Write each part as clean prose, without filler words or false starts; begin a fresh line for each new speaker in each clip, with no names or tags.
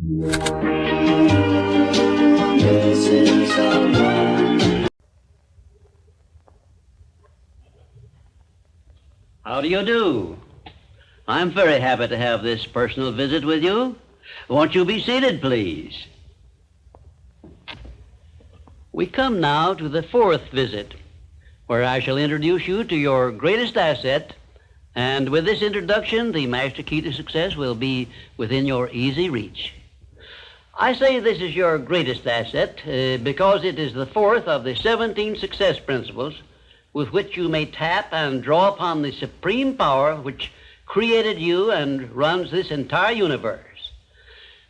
How do you do? I'm very happy to have this personal visit with you. Won't you be seated, please? We come now to the fourth visit, where I shall introduce you to your greatest asset, and with this introduction, the master key to success will be within your easy reach. I say this is your greatest asset because it is the fourth of the 17 success principles with which you may tap and draw upon the supreme power which created you and runs this entire universe.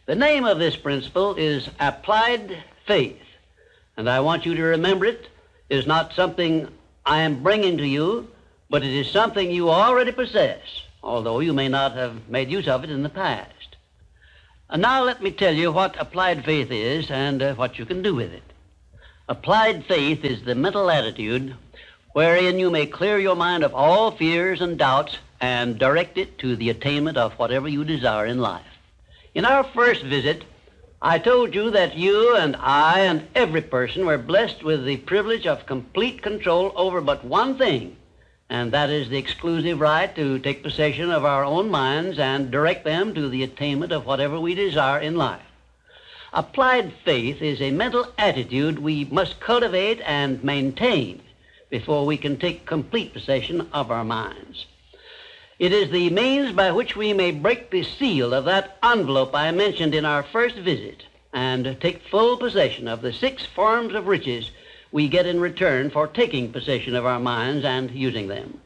The name of this principle is applied faith, and I want you to remember it is not something I am bringing to you, but it is something you already possess, although you may not have made use of it in the past. And now let me tell you what applied faith is and what you can do with it. Applied faith is the mental attitude wherein you may clear your mind of all fears and doubts and direct it to the attainment of whatever you desire in life. In our first visit, I told you that you and I and every person were blessed with the privilege of complete control over but one thing, and that is the exclusive right to take possession of our own minds and direct them to the attainment of whatever we desire in life. Applied faith is a mental attitude we must cultivate and maintain before we can take complete possession of our minds. It is the means by which we may break the seal of that envelope I mentioned in our first visit and take full possession of the 6 forms of riches we get in return for taking possession of our minds and using them.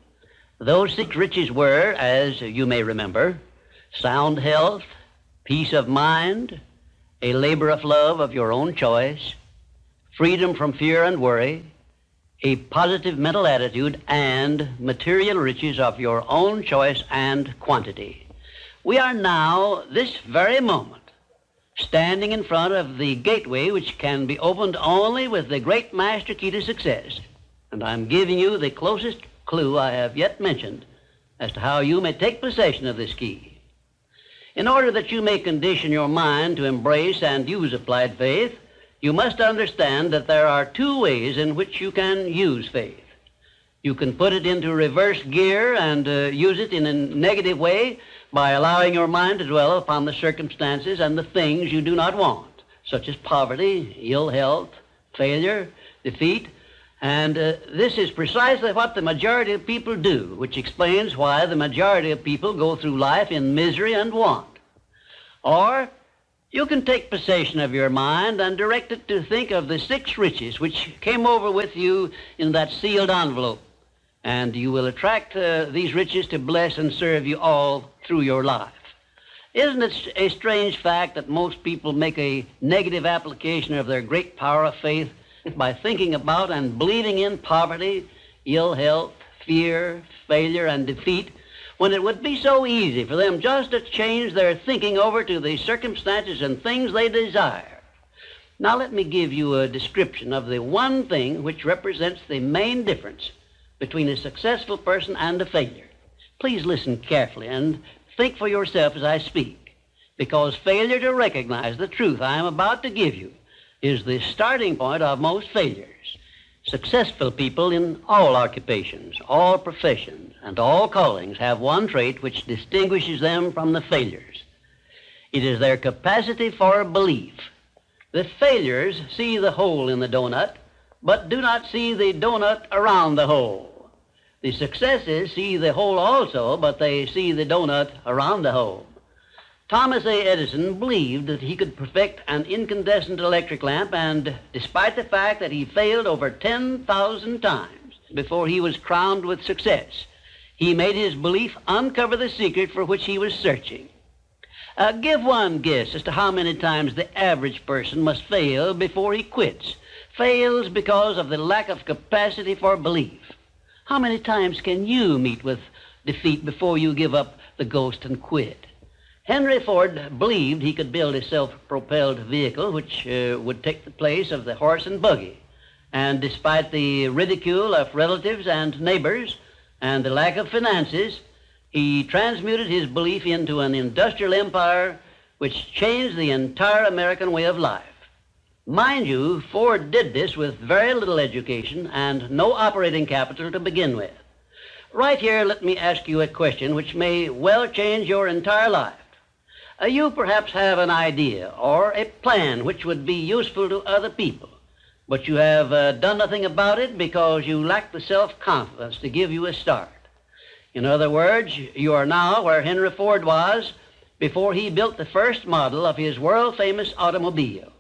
Those 6 riches were, as you may remember, sound health, peace of mind, a labor of love of your own choice, freedom from fear and worry, a positive mental attitude, and material riches of your own choice and quantity. We are now, this very moment, standing in front of the gateway which can be opened only with the great master key to success. And I'm giving you the closest clue I have yet mentioned as to how you may take possession of this key. In order that you may condition your mind to embrace and use applied faith, you must understand that there are 2 ways in which you can use faith. You can put it into reverse gear and use it in a negative way by allowing your mind to dwell upon the circumstances and the things you do not want, such as poverty, ill health, failure, defeat. And this is precisely what the majority of people do, which explains why the majority of people go through life in misery and want. Or you can take possession of your mind and direct it to think of the 6 riches which came over with you in that sealed envelope. And you will attract these riches to bless and serve you all through your life. Isn't it a strange fact that most people make a negative application of their great power of faith by thinking about and believing in poverty, ill health, fear, failure, and defeat, when it would be so easy for them just to change their thinking over to the circumstances and things they desire? Now let me give you a description of the one thing which represents the main difference between a successful person and a failure. Please listen carefully and think for yourself as I speak, because failure to recognize the truth I am about to give you is the starting point of most failures. Successful people in all occupations, all professions, and all callings have one trait which distinguishes them from the failures. It is their capacity for belief. The failures see the hole in the donut, but do not see the donut around the hole. The successes see the hole also, but they see the donut around the hole. Thomas A. Edison believed that he could perfect an incandescent electric lamp, and despite the fact that he failed over 10,000 times before he was crowned with success, he made his belief uncover the secret for which he was searching. Give one guess as to how many times the average person must fail before he quits. Fails because of the lack of capacity for belief. How many times can you meet with defeat before you give up the ghost and quit? Henry Ford believed he could build a self-propelled vehicle which would take the place of the horse and buggy. And despite the ridicule of relatives and neighbors and the lack of finances, he transmuted his belief into an industrial empire which changed the entire American way of life. Mind you, Ford did this with very little education and no operating capital to begin with. Right here, let me ask you a question which may well change your entire life. You perhaps have an idea or a plan which would be useful to other people, but you have done nothing about it because you lack the self-confidence to give you a start. In other words, you are now where Henry Ford was before he built the first model of his world-famous automobile.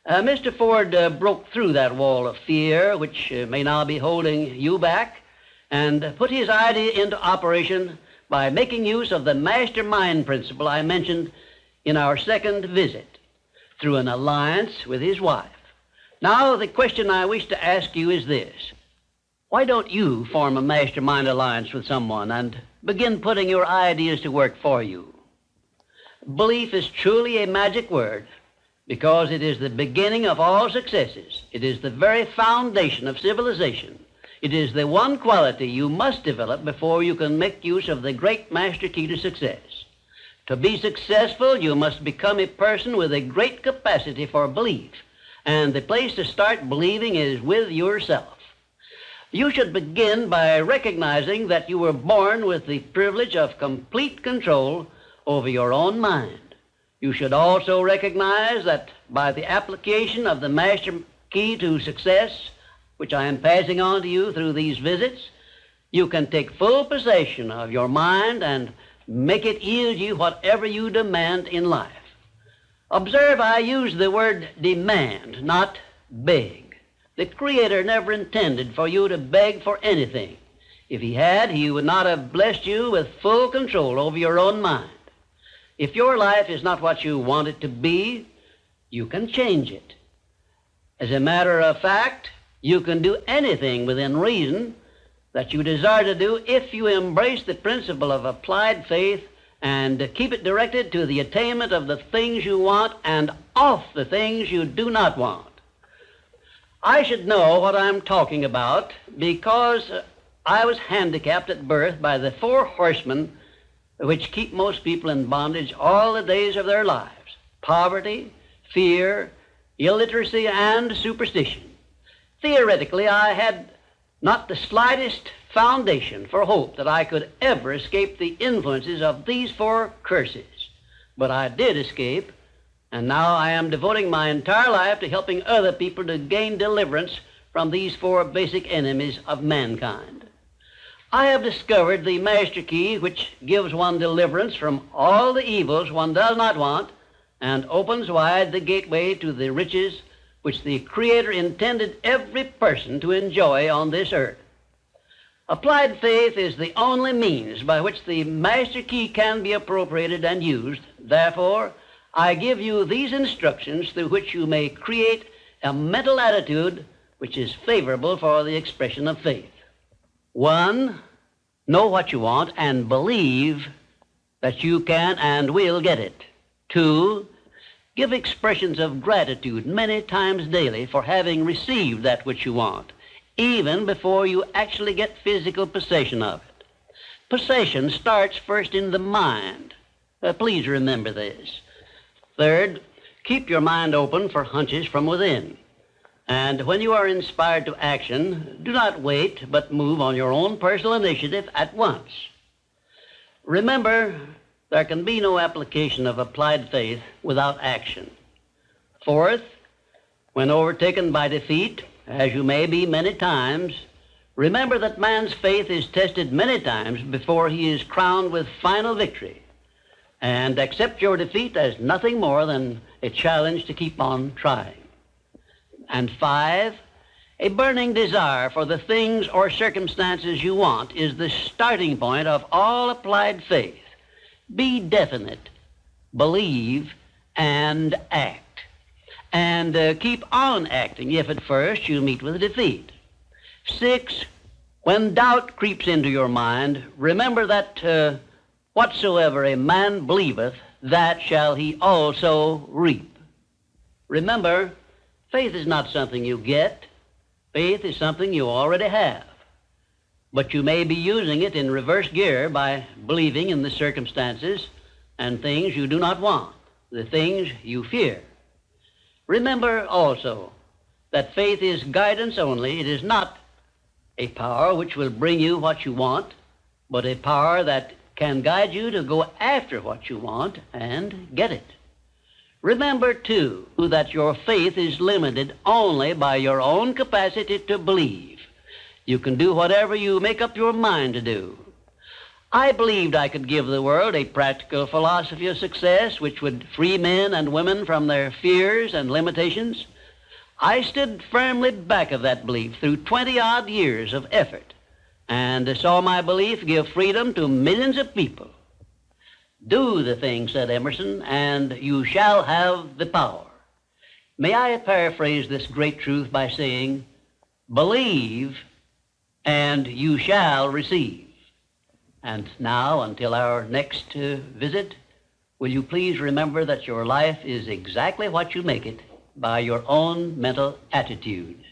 Mr. Ford broke through that wall of fear, which may now be holding you back, and put his idea into operation by making use of the mastermind principle I mentioned in our second visit, through an alliance with his wife. Now, the question I wish to ask you is this. Why don't you form a mastermind alliance with someone and begin putting your ideas to work for you? Belief is truly a magic word, because it is the beginning of all successes. It is the very foundation of civilization. It is the one quality you must develop before you can make use of the great master key to success. To be successful, you must become a person with a great capacity for belief, and the place to start believing is with yourself. You should begin by recognizing that you were born with the privilege of complete control over your own mind. You should also recognize that by the application of the master key to success, which I am passing on to you through these visits, you can take full possession of your mind and make it yield you whatever you demand in life. Observe, I use the word demand, not beg. The Creator never intended for you to beg for anything. If He had, He would not have blessed you with full control over your own mind. If your life is not what you want it to be, you can change it. As a matter of fact, you can do anything within reason that you desire to do if you embrace the principle of applied faith and keep it directed to the attainment of the things you want and off the things you do not want. I should know what I'm talking about because I was handicapped at birth by the four horsemen which keep most people in bondage all the days of their lives: poverty, fear, illiteracy, and superstition. Theoretically, I had not the slightest foundation for hope that I could ever escape the influences of these four curses. But I did escape, and now I am devoting my entire life to helping other people to gain deliverance from these four basic enemies of mankind. I have discovered the master key which gives one deliverance from all the evils one does not want and opens wide the gateway to the riches which the Creator intended every person to enjoy on this earth. Applied faith is the only means by which the master key can be appropriated and used. Therefore, I give you these instructions through which you may create a mental attitude which is favorable for the expression of faith. 1, know what you want and believe that you can and will get it. 2, give expressions of gratitude many times daily for having received that which you want, even before you actually get physical possession of it. Possession starts first in the mind. Please remember this. 3rd, keep your mind open for hunches from within. And when you are inspired to action, do not wait, but move on your own personal initiative at once. Remember, there can be no application of applied faith without action. 4th, when overtaken by defeat, as you may be many times, remember that man's faith is tested many times before he is crowned with final victory. And accept your defeat as nothing more than a challenge to keep on trying. And 5, a burning desire for the things or circumstances you want is the starting point of all applied faith. Be definite, believe, and act. And keep on acting if at first you meet with defeat. 6, when doubt creeps into your mind, remember that whatsoever a man believeth, that shall he also reap. Remember, faith is not something you get. Faith is something you already have. But you may be using it in reverse gear by believing in the circumstances and things you do not want. the things you fear. Remember also that faith is guidance only. It is not a power which will bring you what you want, but a power that can guide you to go after what you want and get it. Remember, too, that your faith is limited only by your own capacity to believe. You can do whatever you make up your mind to do. I believed I could give the world a practical philosophy of success which would free men and women from their fears and limitations. I stood firmly back of that belief through 20-odd years of effort and saw my belief give freedom to millions of people. Do the thing, said Emerson, and you shall have the power. May I paraphrase this great truth by saying, believe and you shall receive. And now, until our next visit, will you please remember that your life is exactly what you make it by your own mental attitude.